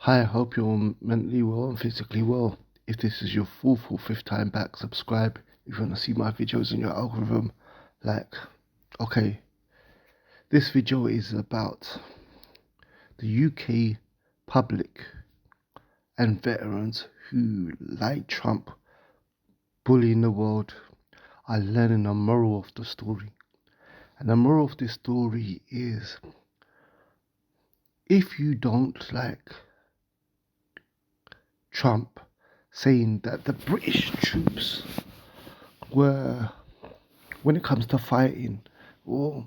Hi, I hope you're mentally well and physically well. If this is your fourth or fifth time back, subscribe. If you want to see my videos in your algorithm, like. Okay, this video is about the UK public and veterans who, like Trump, bullying the world, are learning the moral of the story. And the moral of this story is if you don't like Trump saying that the British troops were, when it comes to fighting, or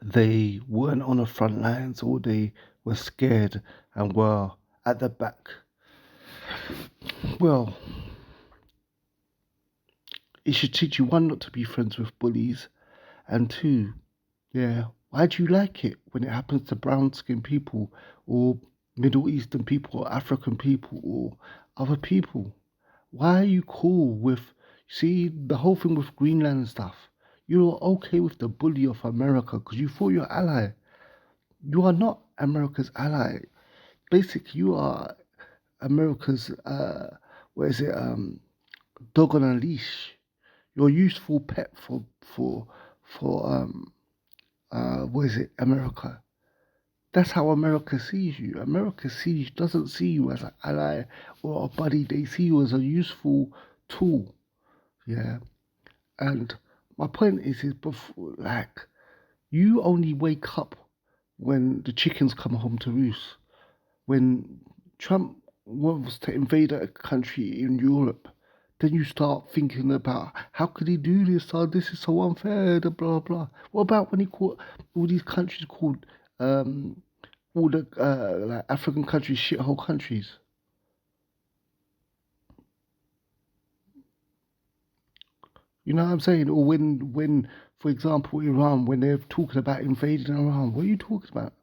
they weren't on the front lines, or they were scared and were at the back. Well, it should teach you, one, not to be friends with bullies, and two, why do you like it when it happens to brown skinned people, or Middle Eastern people, or African people, or other people? Why are you cool with, see, the whole thing with Greenland and stuff? You're okay with the bully of America because you thought you're ally. You are not America's ally. Basically, you are America's what is it? Dog on a leash. You're a useful pet for what is it? America. That's how America sees you. America doesn't see you as an ally or a buddy. They see you as a useful tool. Yeah. And my point is before, like, you only wake up when the chickens come home to roost. When Trump wants to invade a country in Europe, then you start thinking about how could he do this? Oh, this is so unfair. The blah blah. What about when he called all these countries called all the like African countries shithole countries? You know what I'm saying? Or when, for example, Iran, when they're talking about invading Iran, what are you talking about?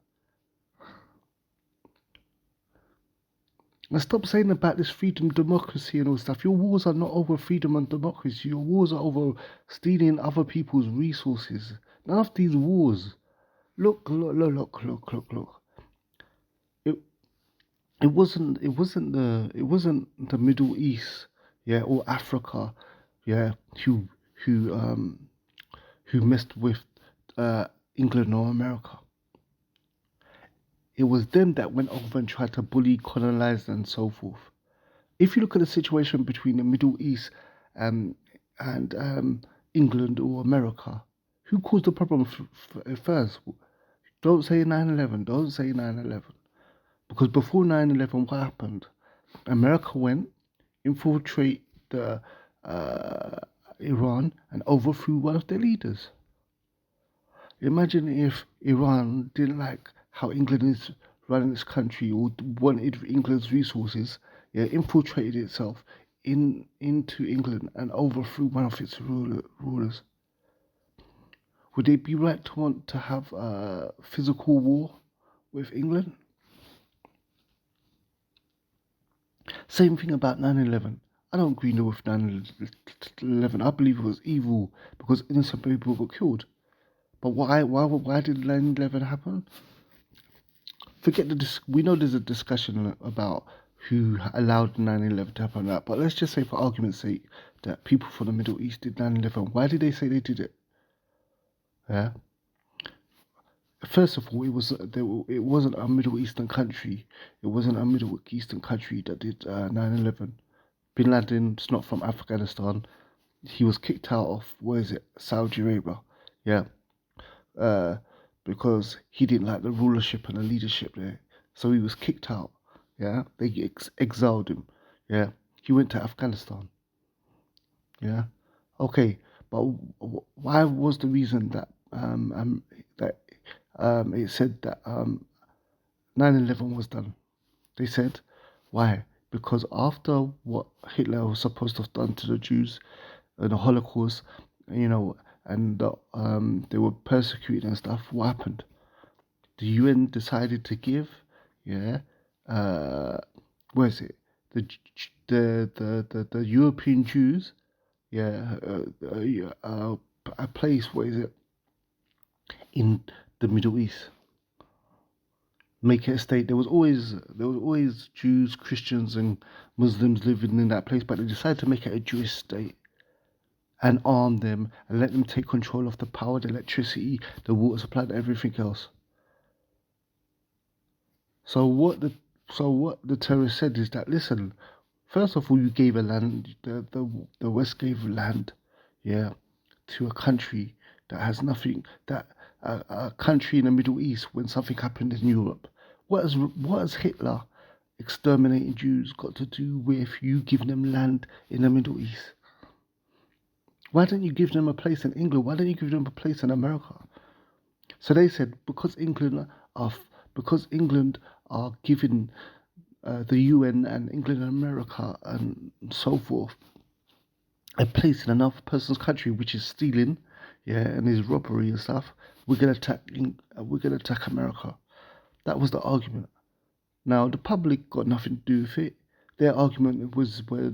And stop saying about this freedom, democracy, and all stuff. Your wars are not over freedom and democracy. Your wars are over stealing other people's resources. None of these wars. Look. It it wasn't the Middle East, yeah, or Africa, yeah, who messed with England or America. It was them that went over and tried to bully, colonize, and so forth. If you look at the situation between the Middle East um, and England or America, who caused the problem first? Don't say 9/11. Don't say 9/11. Because before 9/11, what happened? America went, infiltrate the Iran, and overthrew one of their leaders. Imagine if Iran didn't like how England is running its country or wanted England's resources, yeah, infiltrated itself into England and overthrew one of its rulers. Would it be right to want to have a physical war with England? Same thing about 9/11. I don't agree with 9/11. I believe it was evil because innocent people got killed. But why did 9/11 happen? Forget we know there's a discussion about who allowed 9/11 to happen. But let's just say, for argument's sake, that people from the Middle East did 9/11. Why did they say they did it? Yeah. First of all, it wasn't a Middle Eastern country. It wasn't a Middle Eastern country that did 9/11. Bin Laden's not from Afghanistan. He was kicked out of, where is it, Saudi Arabia. Yeah. Uh, because he didn't like the rulership and the leadership there. So he was kicked out. Yeah. They exiled him. Yeah. He went to Afghanistan. Yeah. Okay. But why was the reason that it said that 9/11 was done? They said, why? Because after what Hitler was supposed to have done to the Jews in the Holocaust, you know, and they were persecuted and stuff, what happened? The UN decided to give, yeah, uh, where is it? The European Jews, yeah, a place, where is it? In the Middle East. make it a state. There was always Jews, Christians, and Muslims living in that place, but they decided to make it a Jewish state and arm them and let them take control of the power, the electricity, the water supply, and everything else. So what the terrorists said is that, listen, first of all, you gave a land, the West gave land, yeah, to a country that has nothing, that a country in the Middle East when something happened in Europe. What has Hitler exterminating Jews got to do with you giving them land in the Middle East? Why don't you give them a place in England? Why don't you give them a place in America? So they said because England are giving the UN and England and America and so forth a place in another person's country, which is stealing, yeah, and is robbery and stuff. We're gonna attack America. That was the argument. Now the public got nothing to do with it. Their argument was where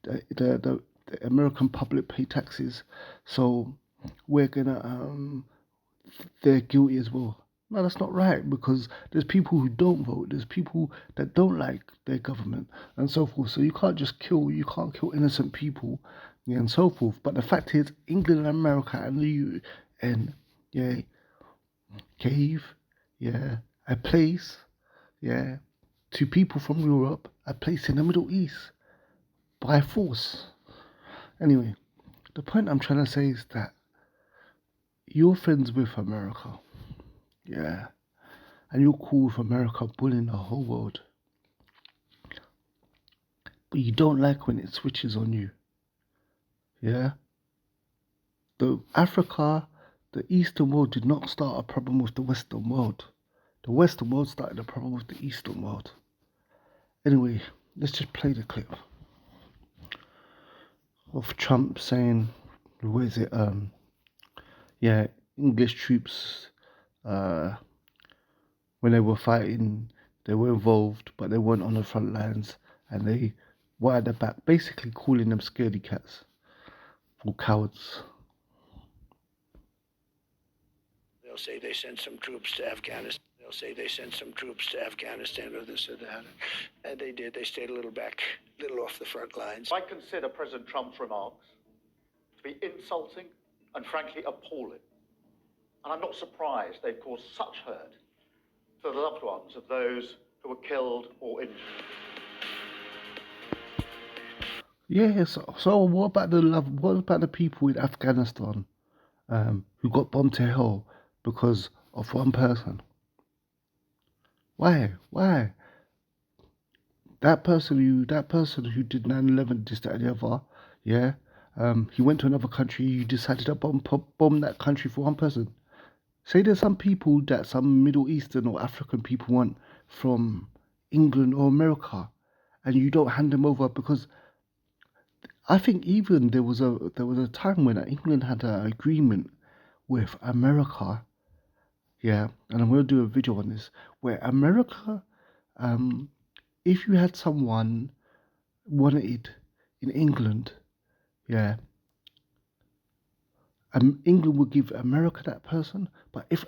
the American public pay taxes, so we're gonna they're guilty as well. No, that's not right, because there's people who don't vote, there's people that don't like their government and so forth. So you can't kill innocent people, yeah, and so forth. But the fact is, England and America and the UN, yeah, gave, yeah, a place, yeah, to people from Europe, a place in the Middle East by force. Anyway, the point I'm trying to say is that you're friends with America, yeah, and you're cool with America bullying the whole world, but you don't like when it switches on you, yeah. The Eastern world did not start a problem with the Western world. The Western world started a problem with the Eastern world. Anyway, let's just play the clip of Trump saying, where is it? Yeah, English troops, when they were fighting, they were involved, but they weren't on the front lines, and they were at the back, basically calling them scaredy cats or cowards. They'll say they sent some troops to Afghanistan. They'll say they sent some troops to Afghanistan or this or that. And they did. They stayed a little back, a little off the front lines. I consider President Trump's remarks to be insulting and frankly appalling. And I'm not surprised they've caused such hurt to the loved ones of those who were killed or injured. Yes. So what about the people in Afghanistan who got bombed to hell because of one person? Why? That person who did 9/11, this, that, and the other, yeah. He went to another country. You decided to bomb that country for one person. Say there's some people that some Middle Eastern or African people want from England or America, and you don't hand them over, because I think even there was a time when England had an agreement with America, yeah, and I'm going to do a video on this, where America, if you had someone wanted in England, yeah, England would give America that person. But if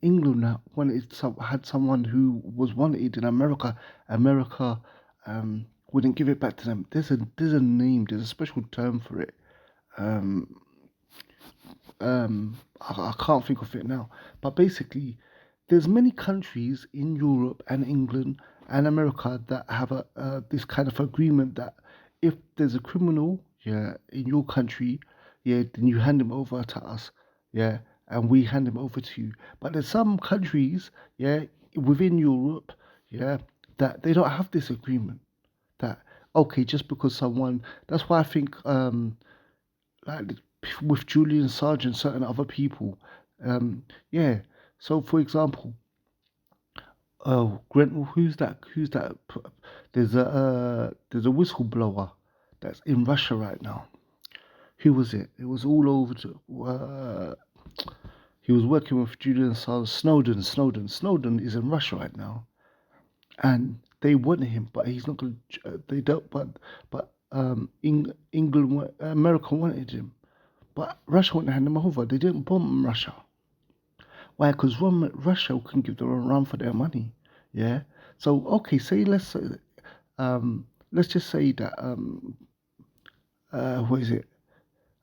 England now had someone who was wanted in America, America wouldn't give it back to them. There's a special term for it. I can't think of it now. But basically, there's many countries in Europe and England and America that have this kind of agreement that if there's a criminal, yeah, in your country, yeah, then you hand him over to us, yeah, and we hand him over to you. But there's some countries, yeah, within Europe, yeah, that they don't have this agreement. That, okay, just because someone, that's why I think like with Julian Assange and certain other people, yeah. So for example, Grant, who's that? There's a whistleblower that's in Russia right now. Who was it? It was all over. He was working with Julian Assange. Snowden is in Russia right now, and they want him, but he's not going to. They don't. But England, America wanted him, but Russia wouldn't hand him over. They didn't bomb Russia. Why? Because Russia can give them a run for their money. Yeah. So okay, let's just say that what is it?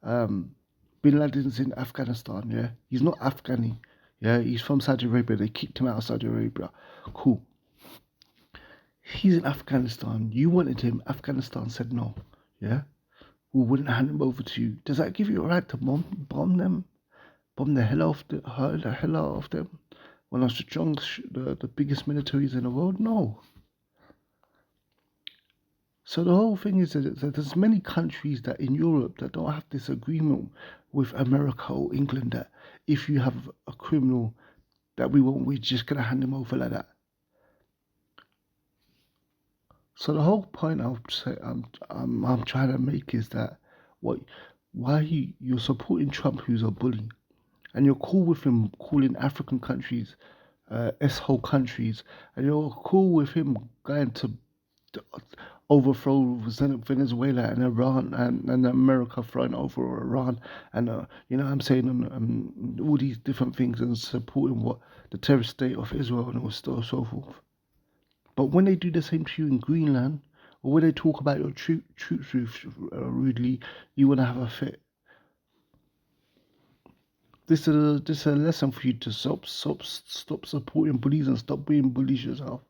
Bin Laden's in Afghanistan. Yeah, he's not Afghani. Yeah, he's from Saudi Arabia. They kicked him out of Saudi Arabia. Cool. He's in Afghanistan. You wanted him. Afghanistan said no. Yeah. We wouldn't hand him over to you. Does that give you a right to bomb them? Bomb the hell out of them? One of the strongest, the biggest militaries in the world? No. So the whole thing is that there's many countries that in Europe that don't have this agreement with America or England that if you have a criminal that we're just gonna hand him over like that. So the whole point I'm trying to make is that why you're supporting Trump, who's a bully, and you're cool with him calling African countries S-hole countries, and you're cool with him going to overthrow Venezuela and Iran and America throwing over Iran and you know what I'm saying, all these different things, and supporting what the terrorist state of Israel and so forth. But when they do the same to you in Greenland, or when they talk about your troops rudely, you want to have a fit. This is a lesson for you to stop supporting bullies and stop being bullies yourself.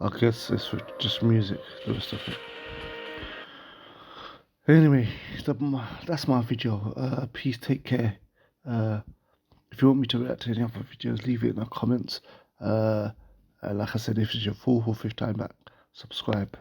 I guess it's just music, the rest of it. Anyway, that's my video. Peace, take care. If you want me to react to any other videos, leave it in the comments. Like I said, if it's your fourth or fifth time back, subscribe.